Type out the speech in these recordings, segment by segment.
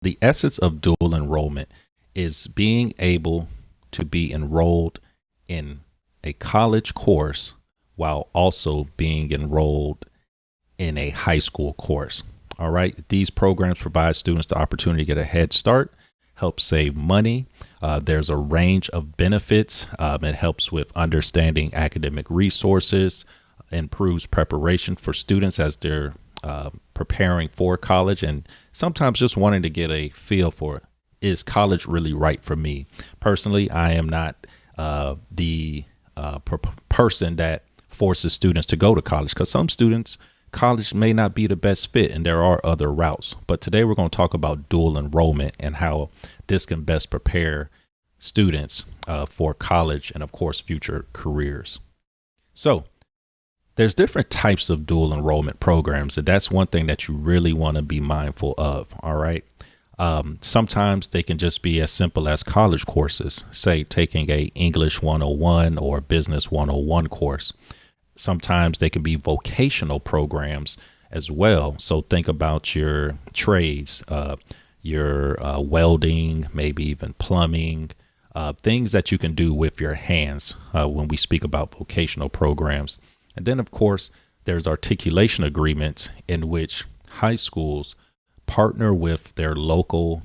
The essence of dual enrollment is being able to be enrolled in a college course while also being enrolled in a high school course. All right. These programs provide students the opportunity to get a head start, help save money. There's a range of benefits. It helps with understanding academic resources, improves preparation for students as they're preparing for college, and sometimes just wanting to get a feel for, is college really right for me? Personally, I am not the person that forces students to go to college, because some students, college may not be the best fit and there are other routes. But today we're going to talk about dual enrollment and how this can best prepare students for college and, of course, future careers. So there's different types of dual enrollment programs, and that's one thing that you really want to be mindful of. All right. Sometimes they can just be as simple as college courses, say taking a English 101 or Business 101 course. Sometimes they can be vocational programs as well. So think about your trades, your welding, maybe even plumbing, things that you can do with your hands when we speak about vocational programs. And then, of course, there's articulation agreements in which high schools partner with their local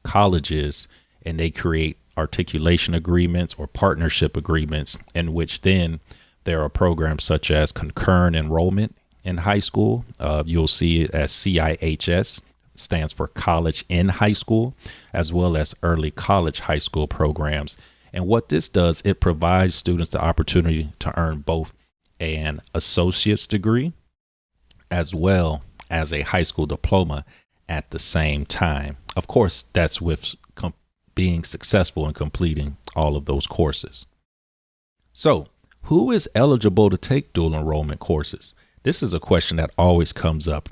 colleges and they create articulation agreements or partnership agreements in which then there are programs such as concurrent enrollment in high school. You'll see it as CIHS, stands for college in high school, as well as early college high school programs. And what this does, it provides students the opportunity to earn both an associate's degree as well as a high school diploma at the same time. Of course, that's with being successful in completing all of those courses. So, who is eligible to take dual enrollment courses? This is a question that always comes up.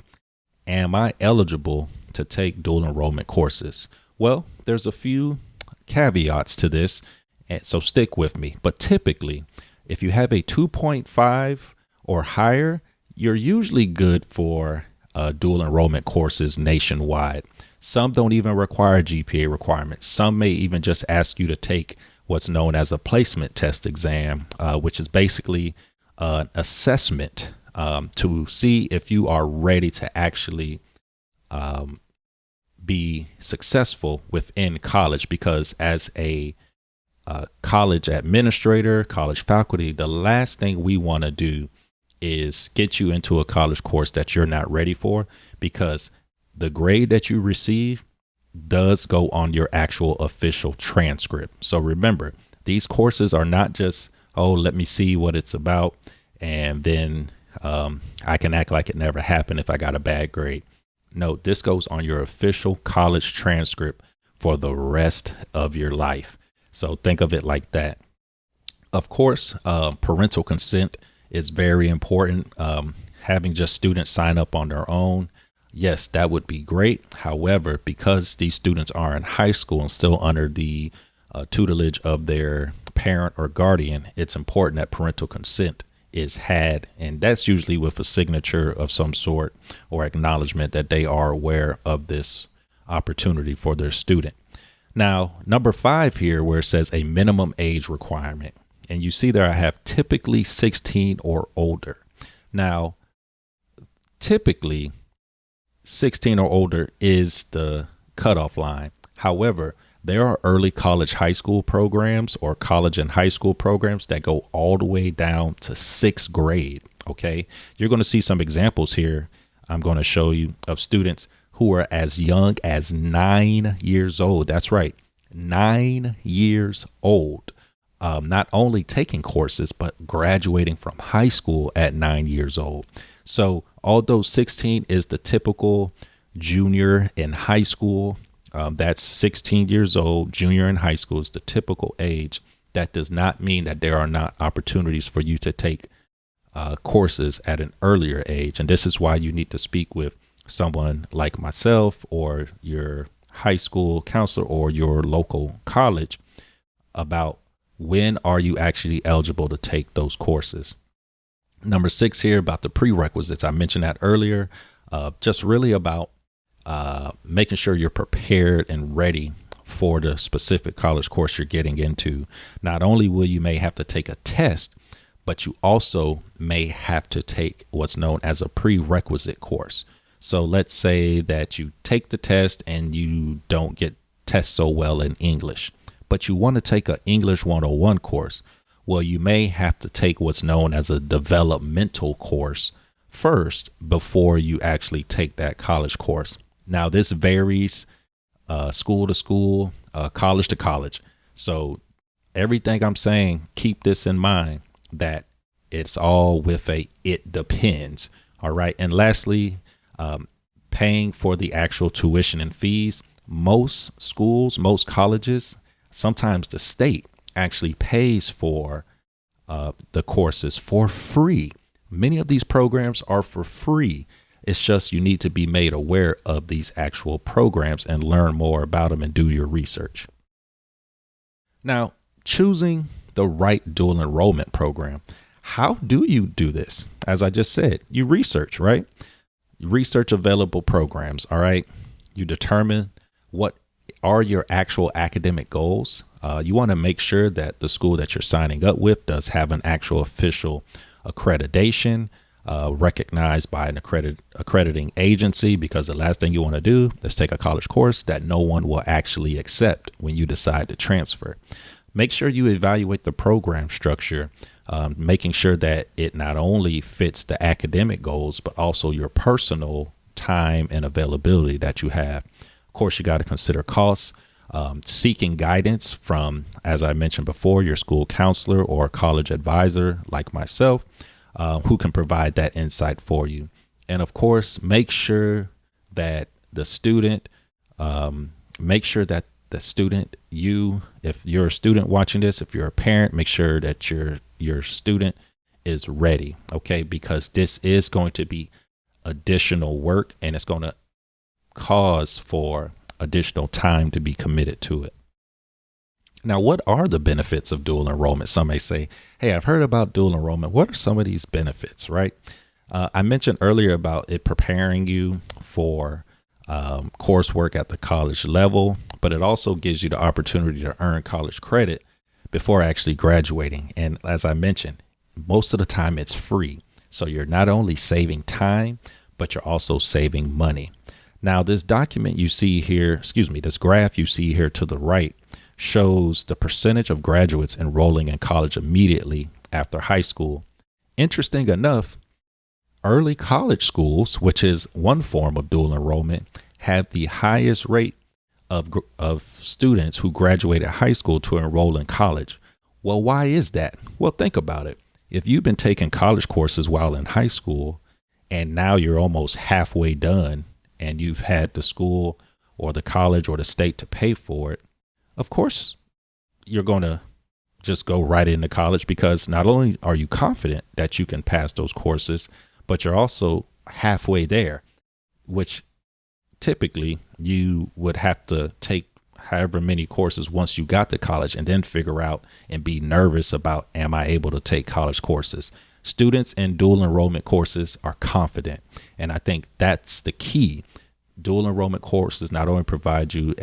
Am I eligible to take dual enrollment courses? Well, there's a few caveats to this, and so stick with me. But typically, if you have a 2.5 or higher, you're usually good for dual enrollment courses nationwide. Some don't even require GPA requirements. Some may even just ask you to take what's known as a placement test exam, which is basically an assessment to see if you are ready to actually be successful within college. Because as a college administrator, college faculty, the last thing we want to do is get you into a college course that you're not ready for, because the grade that you receive does go on your actual official transcript. So remember, these courses are not just, oh, let me see what it's about, and then I can act like it never happened if I got a bad grade. No, this goes on your official college transcript for the rest of your life. So think of it like that. Of course, parental consent is very important. Having just students sign up on their own, yes, that would be great. However, because these students are in high school and still under the tutelage of their parent or guardian, it's important that parental consent is had. And that's usually with a signature of some sort or acknowledgement that they are aware of this opportunity for their student. Now, number 5 here, where it says a minimum age requirement. And you see there I have typically 16 or older. Now, typically 16 or older is the cutoff line. However, there are early college high school programs or college and high school programs that go all the way down to 6th grade. OK, you're going to see some examples here. I'm going to show you of students who are as young as 9 years old. That's right. 9 years old. Not only taking courses, but graduating from high school at 9 years old. So although 16 is the typical junior in high school, that's 16 years old. Junior in high school is the typical age. That does not mean that there are not opportunities for you to take courses at an earlier age. And this is why you need to speak with someone like myself or your high school counselor or your local college about when are you actually eligible to take those courses. Number 6 here about the prerequisites. I mentioned that earlier, just really about making sure you're prepared and ready for the specific college course you're getting into. Not only will you may have to take a test, but you also may have to take what's known as a prerequisite course. So let's say that you take the test and you don't get test so well in English, but you want to take an English 101 course. Well, you may have to take what's known as a developmental course first before you actually take that college course. Now, this varies school to school, college to college. So everything I'm saying, keep this in mind, that it's all with it depends. All right. And lastly, paying for the actual tuition and fees. Most schools, most colleges, sometimes the state actually pays for the courses for free. Many of these programs are for free. It's just you need to be made aware of these actual programs and learn more about them and do your research. Now, choosing the right dual enrollment program. How do you do this? As I just said, you research, right? You research available programs. All right. You determine what are your actual academic goals. You want to make sure that the school that you're signing up with does have an actual official accreditation, recognized by an accrediting agency, because the last thing you want to do is take a college course that no one will actually accept when you decide to transfer. Make sure you evaluate the program structure, making sure that it not only fits the academic goals, but also your personal time and availability that you have. Of course, you got to consider costs, seeking guidance from, as I mentioned before, your school counselor or college advisor like myself, who can provide that insight for you. And of course, make sure that the student, if you're a student watching this, if you're a parent, make sure that your student is ready. Okay. Because this is going to be additional work and it's going to cause for additional time to be committed to it. Now, what are the benefits of dual enrollment? Some may say, hey, I've heard about dual enrollment. What are some of these benefits, right? I mentioned earlier about it preparing you for coursework at the college level, but it also gives you the opportunity to earn college credit before actually graduating. And as I mentioned, most of the time it's free. So you're not only saving time, but you're also saving money. Now, this document you see here, this graph you see here to the right shows the percentage of graduates enrolling in college immediately after high school. Interesting enough, early college schools, which is one form of dual enrollment, have the highest rate of students who graduated high school to enroll in college. Well, why is that? Well, think about it. If you've been taking college courses while in high school and now you're almost halfway done and you've had the school or the college or the state to pay for it, of course, you're going to just go right into college, because not only are you confident that you can pass those courses, but you're also halfway there, which typically you would have to take however many courses once you got to college and then figure out and be nervous about, am I able to take college courses? Students in dual enrollment courses are confident. And I think that's the key. Dual enrollment courses not only provide you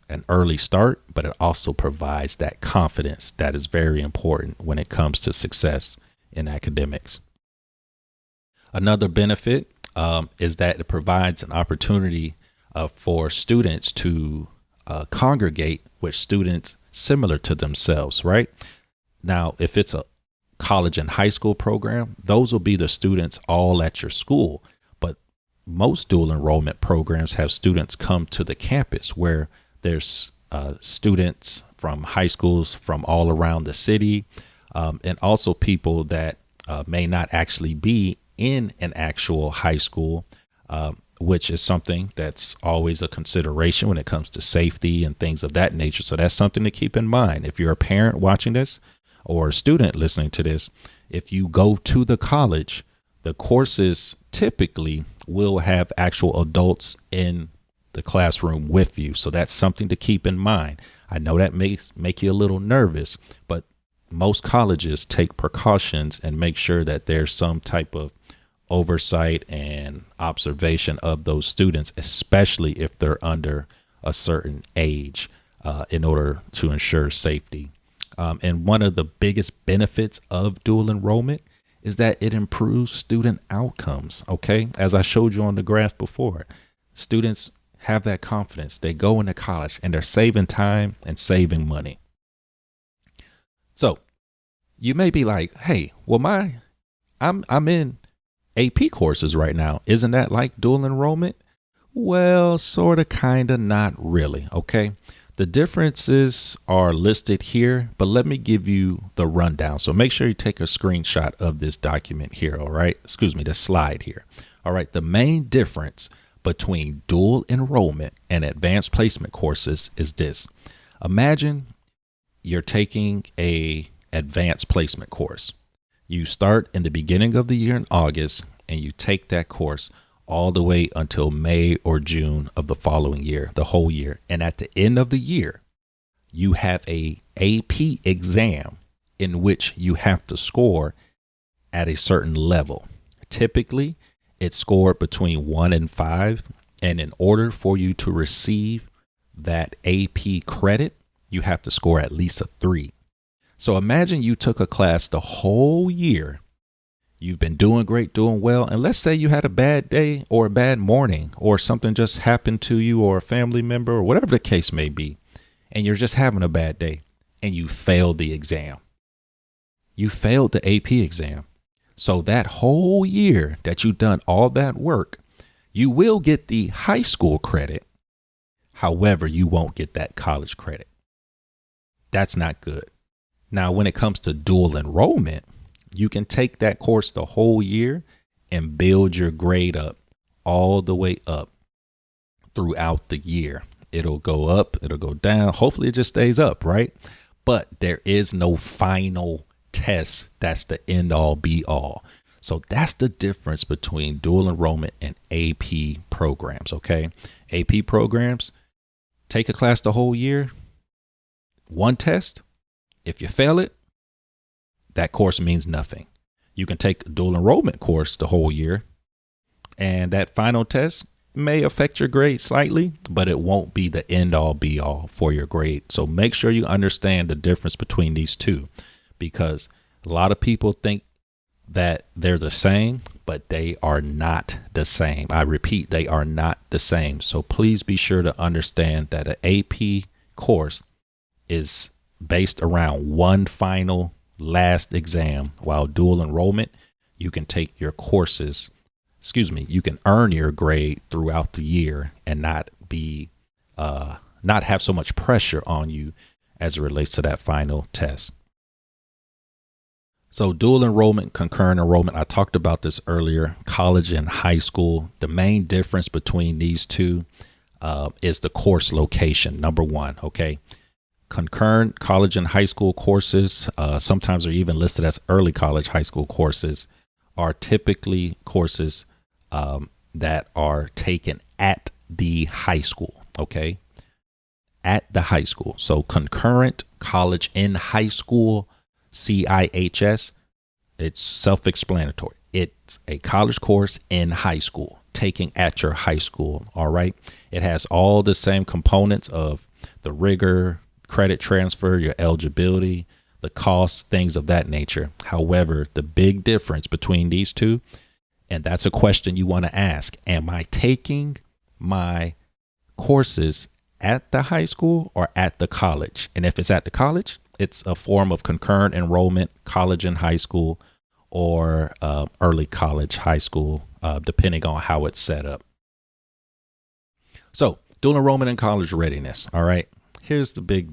an early start, but it also provides that confidence that is very important when it comes to success in academics. Another benefit is that it provides an opportunity for students to congregate with students similar to themselves, right? Now, if it's a college and high school program, those will be the students all at your school. But most dual enrollment programs have students come to the campus where there's students from high schools from all around the city, and also people that may not actually be in an actual high school, which is something that's always a consideration when it comes to safety and things of that nature. So that's something to keep in mind. If you're a parent watching this or a student listening to this, if you go to the college, the courses typically will have actual adults in the classroom with you. So that's something to keep in mind. I know that may make you a little nervous, but most colleges take precautions and make sure that there's some type of oversight and observation of those students, especially if they're under a certain age, in order to ensure safety. And one of the biggest benefits of dual enrollment is that it improves student outcomes. Okay. As I showed you on the graph before, students have that confidence. They go into college and they're saving time and saving money. So you may be like, hey, well, I'm in AP courses right now. Isn't that like dual enrollment? Well, sort of, kind of, not really. Okay. The differences are listed here, but let me give you the rundown. So make sure you take a screenshot of this document here. All right. Excuse me, the slide here. All right. The main difference between dual enrollment and advanced placement courses is this. Imagine you're taking a advanced placement course. You start in the beginning of the year in August and you take that course all the way until May or June of the following year, the whole year. And at the end of the year, you have a AP exam in which you have to score at a certain level. Typically, it's scored between 1 and 5. And in order for you to receive that AP credit, you have to score at least a 3. So imagine you took a class the whole year. You've been doing great, doing well. And let's say you had a bad day or a bad morning or something just happened to you or a family member or whatever the case may be. And you're just having a bad day and you failed the exam. You failed the AP exam. So that whole year that you've done all that work, you will get the high school credit. However, you won't get that college credit. That's not good. Now, when it comes to dual enrollment, you can take that course the whole year and build your grade up all the way up throughout the year. It'll go up, it'll go down. Hopefully it just stays up, right? But there is no final test. That's the end all be all. So that's the difference between dual enrollment and AP programs. Okay. AP programs, take a class the whole year, one test. If you fail it, that course means nothing. You can take a dual enrollment course the whole year, and that final test may affect your grade slightly, but it won't be the end all be all for your grade. So make sure you understand the difference between these two, because a lot of people think that they're the same, but they are not the same. I repeat, they are not the same. So please be sure to understand that an AP course is based around one final last exam, while dual enrollment, you can take your courses, you can earn your grade throughout the year and not have so much pressure on you as it relates to that final test. So dual enrollment, concurrent enrollment, I talked about this earlier, college and high school. The main difference between these two is the course location, number one. Okay. Concurrent college and high school courses, sometimes are even listed as early college high school courses, are typically courses that are taken at the high school. Okay. At the high school. So concurrent college in high school, CIHS, it's self-explanatory. It's a college course in high school, taking at your high school. All right. It has all the same components of the rigor, credit transfer, your eligibility, the costs, things of that nature. However, the big difference between these two, and that's a question you want to ask, am I taking my courses at the high school or at the college? And if it's at the college, it's a form of concurrent enrollment, college and high school, or early college, high school, depending on how it's set up. So dual enrollment and college readiness. All right. Here's the big,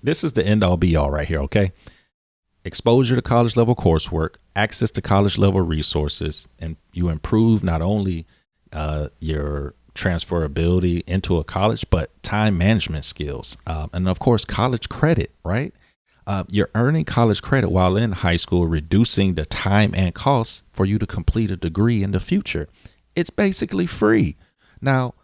this is the end all be all right here. Okay. Exposure to college level coursework, access to college level resources, and you improve not only your transferability into a college, but time management skills. And of course, college credit, right? You're earning college credit while in high school, reducing the time and costs for you to complete a degree in the future. It's basically free. Now,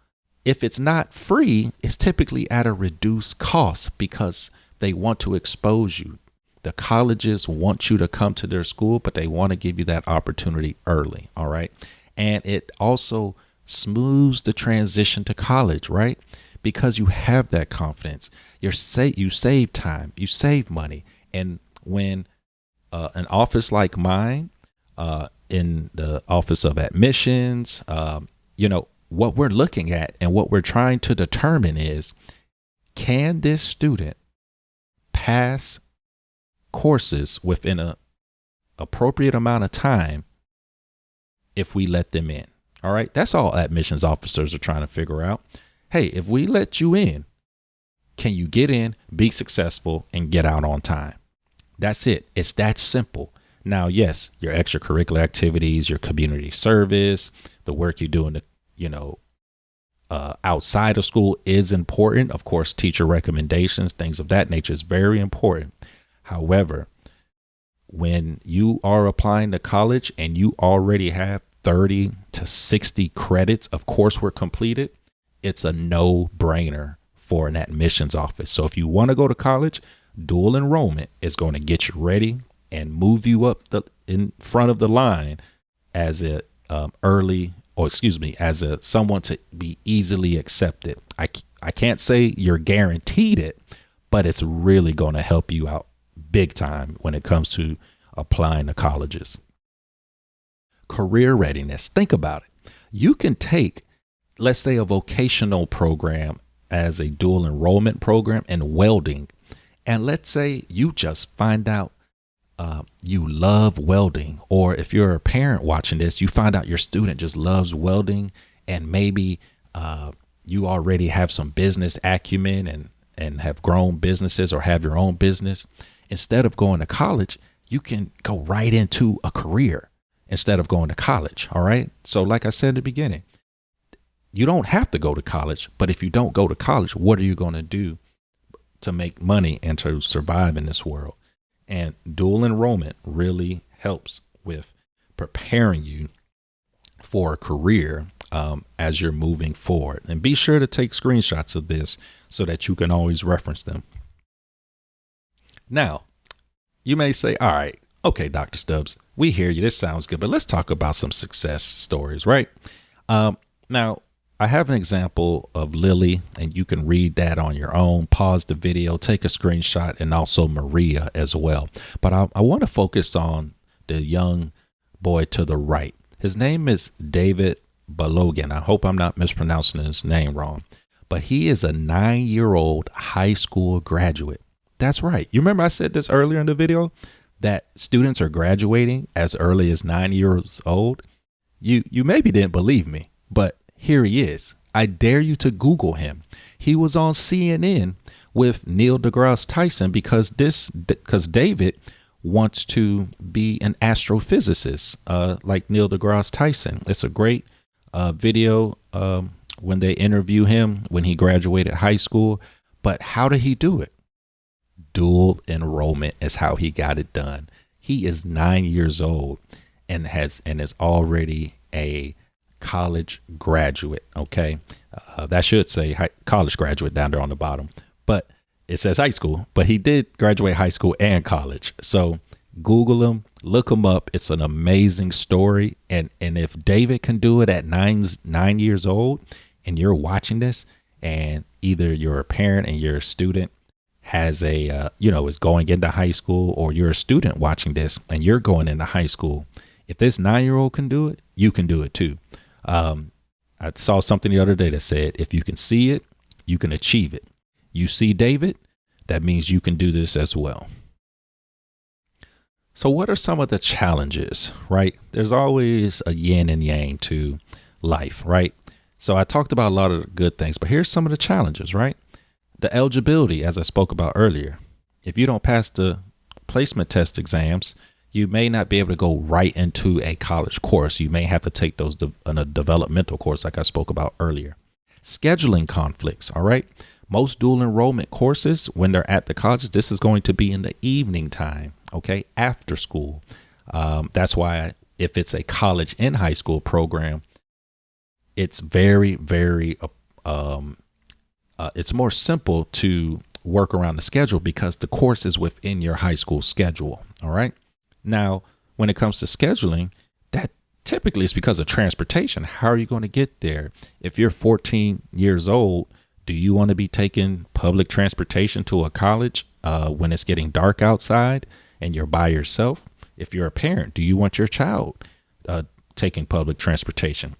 if it's not free, it's typically at a reduced cost because they want to expose you The colleges want you to come to their school, but they want to give you that opportunity early. All right. And it also smooths the transition to college, right? Because you have that confidence. You save time, you save money. And when an office like mine, in the Office of Admissions, what we're looking at and what we're trying to determine is, can this student pass courses within a appropriate amount of time if we let them in? All right. That's all admissions officers are trying to figure out. Hey, if we let you in, can you get in, be successful, and get out on time? That's it. It's that simple. Now, yes, your extracurricular activities, your community service, the work you do in the, outside of school is important. Of course, teacher recommendations, things of that nature is very important. However, when you are applying to college and you already have 30 to 60 credits of coursework completed, it's a no-brainer for an admissions office. So if you want to go to college, dual enrollment is going to get you ready and move you up in front of the line as a someone to be easily accepted. I can't say you're guaranteed it, but it's really going to help you out big time when it comes to applying to colleges. Career readiness. Think about it. You can take, let's say, a vocational program as a dual enrollment program in welding. And let's say you just find out you love welding, or if you're a parent watching this, you find out your student just loves welding, and maybe you already have some business acumen and have grown businesses or have your own business. Instead of going to college, you can go right into a career instead of going to college. All right. So like I said in the beginning, you don't have to go to college, but if you don't go to college, what are you going to do to make money and to survive in this world? And dual enrollment really helps with preparing you for a career as you're moving forward. And be sure to take screenshots of this so that you can always reference them. Now, you may say, all right, okay, Dr. Stubbs, we hear you. This sounds good, but let's talk about some success stories, right? Now, I have an example of Lily, and you can read that on your own. Pause the video, take a screenshot, and also Maria as well. But I want to focus on the young boy to the right. His name is David Balogan. I hope I'm not mispronouncing his name wrong, but he is a 9-year-old high school graduate. That's right. You remember I said this earlier in the video that students are graduating as early as 9 years old. You maybe didn't believe me, but here he is. I dare you to Google him. He was on CNN with Neil deGrasse Tyson because David wants to be an astrophysicist like Neil deGrasse Tyson. It's a great video when they interview him when he graduated high school. But how did he do it? Dual enrollment is how he got it done. He is 9 years old and is already a college graduate. Okay. That should say college graduate down there on the bottom, but it says high school, but he did graduate high school and college. So Google him, look him up. It's an amazing story. And if David can do it at 9 years old and you're watching this and either you're a parent and you're a student has is going into high school, or you're a student watching this and you're going into high school, if this 9-year-old can do it, you can do it too. I saw something the other day that said, if you can see it, you can achieve it. You see David, that means you can do this as well. So what are some of the challenges, right? There's always a yin and yang to life, right? So I talked about a lot of the good things, but here's some of the challenges, right? The eligibility, as I spoke about earlier. If you don't pass the placement test exams, you may not be able to go right into a college course. You may have to take those in a developmental course like I spoke about earlier. Scheduling conflicts, all right? Most dual enrollment courses, when they're at the colleges, this is going to be in the evening time, okay, after school. That's why if it's a college and high school program, it's very, very, it's more simple to work around the schedule because the course is within your high school schedule. All right. Now, when it comes to scheduling, that typically is because of transportation. How are you going to get there? If you're 14 years old, do you want to be taking public transportation to a college when it's getting dark outside and you're by yourself? If you're a parent, do you want your child taking public transportation?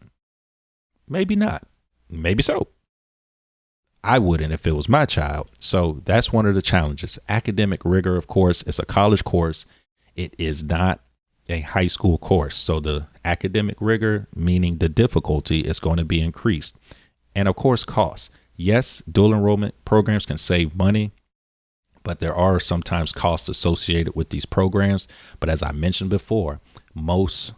Maybe not. Maybe so. I wouldn't if it was my child. So that's one of the challenges. Academic rigor, of course, it's a college course. It is not a high school course. So the academic rigor, meaning the difficulty, is going to be increased. And of course, costs. Yes, dual enrollment programs can save money, but there are sometimes costs associated with these programs. But as I mentioned before, most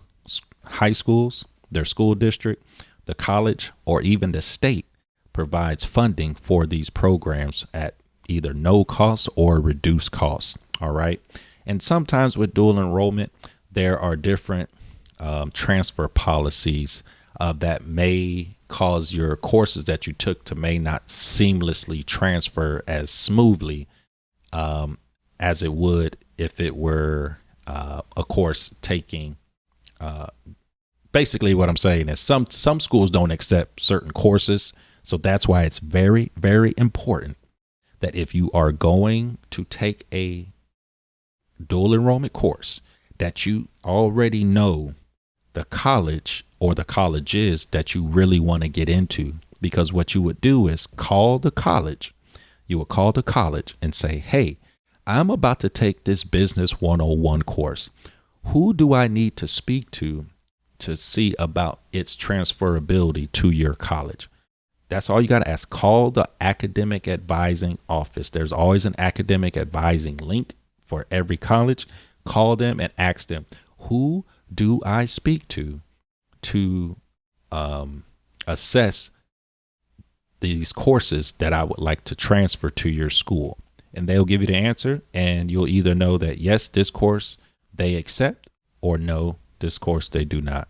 high schools, their school district, the college, or even the state provides funding for these programs at either no cost or reduced costs. All right. And sometimes with dual enrollment, there are different transfer policies that may cause your courses that you took to may not seamlessly transfer as smoothly as it would if it were a course taking. Basically, what I'm saying is some schools don't accept certain courses. So that's why it's very, very important that if you are going to take a dual enrollment course, that you already know the college or the colleges that you really want to get into. Because what you would do is call the college. You would call the college and say, hey, I'm about to take this Business 101 course. Who do I need to speak to see about its transferability to your college? That's all you got to ask. Call the academic advising office. There's always an academic advising link for every college. Call them and ask them, who do I speak to assess these courses that I would like to transfer to your school? And they'll give you the answer, and you'll either know that, yes, this course they accept, or no, this course they do not.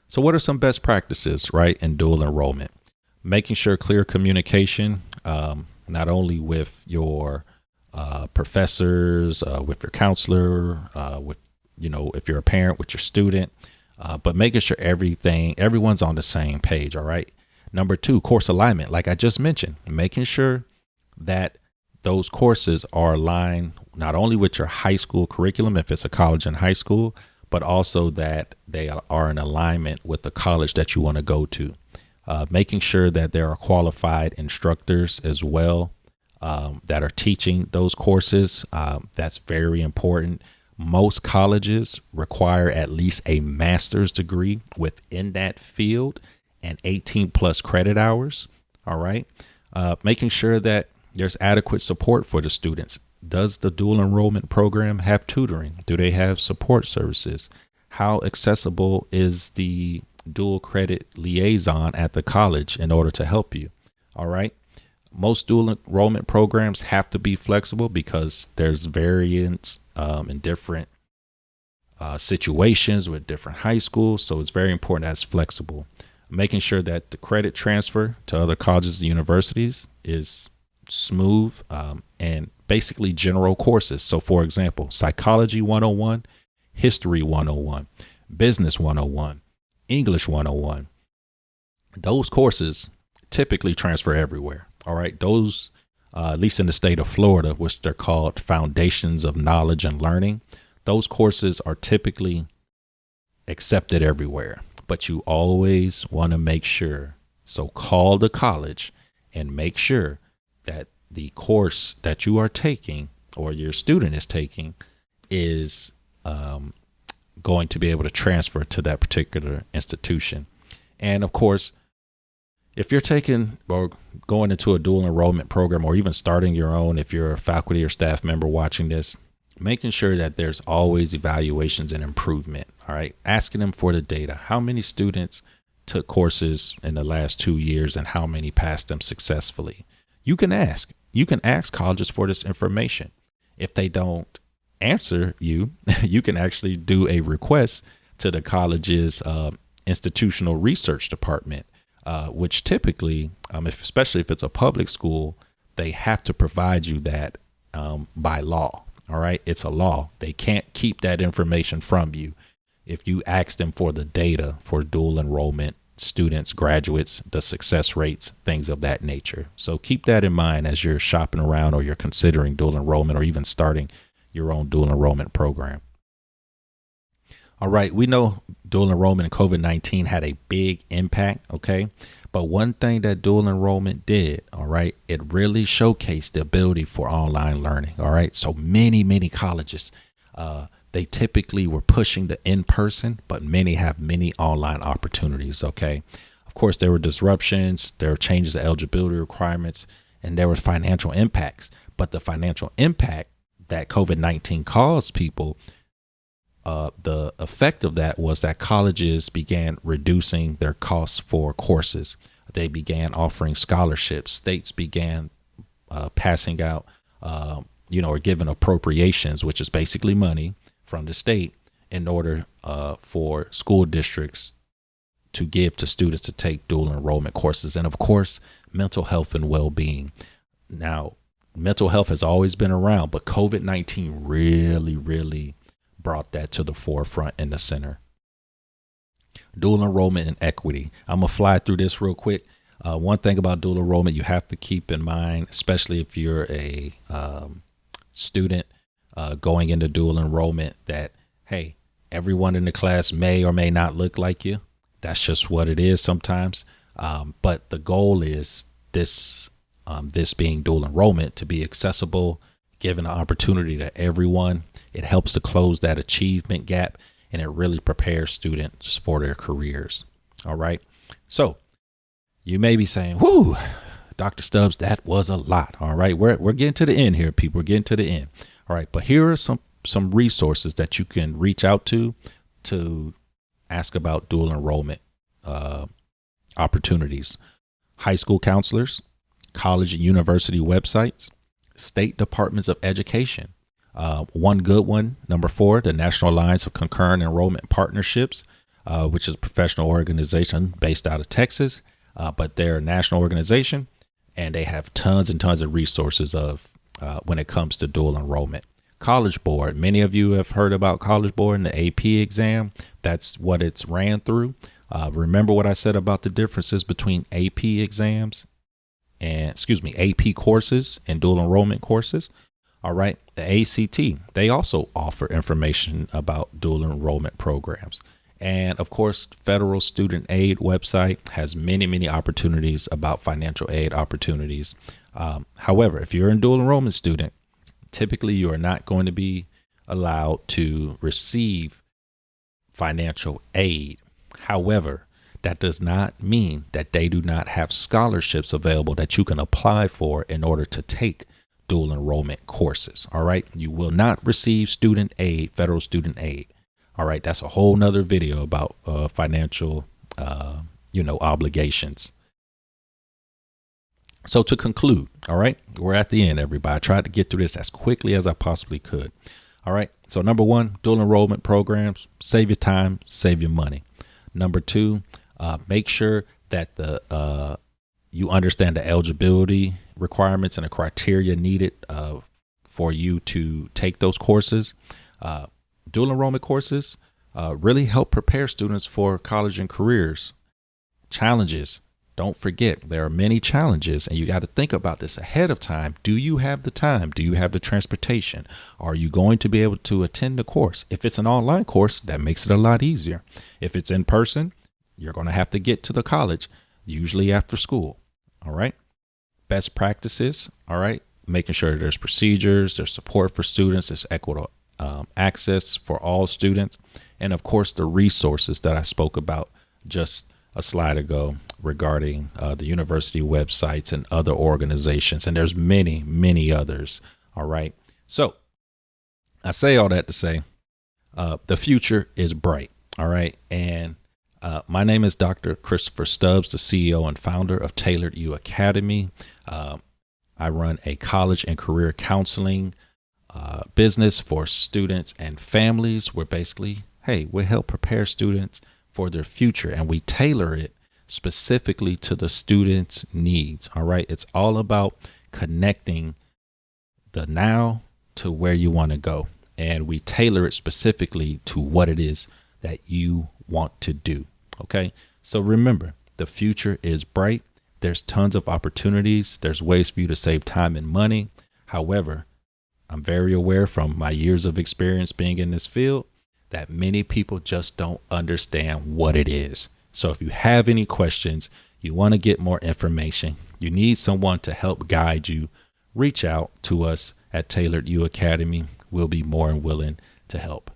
So what are some best practices, right, in dual enrollment? Making sure clear communication, not only with your professors, with your counselor, with, if you're a parent, with your student, but making sure everyone's on the same page. All right. Number 2, course alignment. Like I just mentioned, making sure that those courses are aligned not only with your high school curriculum, if it's a college and high school, but also that they are in alignment with the college that you want to go to. Making sure that there are qualified instructors as well that are teaching those courses. That's very important. Most colleges require at least a master's degree within that field and 18 plus credit hours. All right. Making sure that there's adequate support for the students. Does the dual enrollment program have tutoring? Do they have support services? How accessible is the dual credit liaison at the college in order to help you? All right. Most dual enrollment programs have to be flexible because there's variance in different situations with different high schools. So it's very important that it's flexible. Making sure that the credit transfer to other colleges and universities is smooth and basically general courses. So, for example, Psychology 101, History 101, Business 101, English 101. Those courses typically transfer everywhere. All right. Those, at least in the state of Florida, which they're called Foundations of Knowledge and Learning, those courses are typically accepted everywhere. But you always want to make sure. So call the college and make sure that the course that you are taking or your student is taking is going to be able to transfer to that particular institution. And of course, if you're taking or going into a dual enrollment program or even starting your own, if you're a faculty or staff member watching this, making sure that there's always evaluations and improvement. All right. Asking them for the data. How many students took courses in the last 2 years and how many passed them successfully? You can ask colleges for this information. If they don't answer you, you can actually do a request to the college's institutional research department, which typically, especially if it's a public school, they have to provide you that by law. All right. It's a law. They can't keep that information from you. If you ask them for the data for dual enrollment students, graduates, the success rates, things of that nature. So keep that in mind as you're shopping around or you're considering dual enrollment or even starting your own dual enrollment program. All right. We know dual enrollment and COVID-19 had a big impact. OK, but one thing that dual enrollment did, all right, it really showcased the ability for online learning. All right. So many colleges, they typically were pushing the in-person, but many have many online opportunities. OK, of course, there were disruptions, there were changes to eligibility requirements, and there was financial impacts. But the financial impact that COVID-19 caused people, the effect of that was that colleges began reducing their costs for courses. They began offering scholarships. States began passing out, or giving appropriations, which is basically money from the state in order for school districts to give to students to take dual enrollment courses. And of course, mental health and well-being. Now, mental health has always been around, but COVID-19 really brought that to the forefront in the center. Dual enrollment and equity. I'm going to fly through this real quick. One thing about dual enrollment you have to keep in mind, especially if you're a student going into dual enrollment, that, hey, everyone in the class may or may not look like you. That's just what it is sometimes. But the goal is this being dual enrollment to be accessible, giving an opportunity to everyone. It helps to close that achievement gap, and it really prepares students for their careers. All right. So you may be saying, whoo, Dr. Stubbs, that was a lot. All right. We're getting to the end here, people. We're getting to the end. All right. But here are some resources that you can reach out to ask about dual enrollment opportunities. High school counselors, college and university websites, state departments of education. One good one, number 4, the National Alliance of Concurrent Enrollment Partnerships, which is a professional organization based out of Texas, but they're a national organization, and they have tons and tons of resources when it comes to dual enrollment. College Board. Many of you have heard about College Board and the AP exam. That's what it's ran through. Remember what I said about the differences between AP exams and, AP courses and dual enrollment courses. All right. The ACT, they also offer information about dual enrollment programs. And of course, federal student aid website has many opportunities about financial aid opportunities. However, if you're a dual enrollment student, typically you are not going to be allowed to receive financial aid. However, that does not mean that they do not have scholarships available that you can apply for in order to take dual enrollment courses. All right. You will not receive student aid, federal student aid. All right. That's a whole nother video about financial, obligations. So to conclude, all right, we're at the end, everybody. I tried to get through this as quickly as I possibly could. All right. So number 1, dual enrollment programs, save your time, save your money. Number 2, make sure that you understand the eligibility requirements and the criteria needed for you to take those courses. Dual enrollment courses really help prepare students for college and careers. Challenges. Don't forget, there are many challenges, and you got to think about this ahead of time. Do you have the time? Do you have the transportation? Are you going to be able to attend the course? If it's an online course, that makes it a lot easier. If it's in person, you're going to have to get to the college, usually after school. All right. Best practices. All right. Making sure there's procedures, there's support for students, there's equitable access for all students. And of course, the resources that I spoke about just a slide ago regarding the university websites and other organizations. And there's many others. All right. So I say all that to say the future is bright. All right. And my name is Dr. Christopher Stubbs, the CEO and founder of Tailored U Academy. I run a college and career counseling business for students and families where basically, we help prepare students for their future, and we tailor it specifically to the student's needs. All right. It's all about connecting the now to where you want to go. And we tailor it specifically to what it is that you want to do. Okay. So remember, the future is bright. There's tons of opportunities. There's ways for you to save time and money. However, I'm very aware from my years of experience being in this field that many people just don't understand what it is. So if you have any questions, you want to get more information, you need someone to help guide you, reach out to us at Tailored U Academy. We'll be more than willing to help.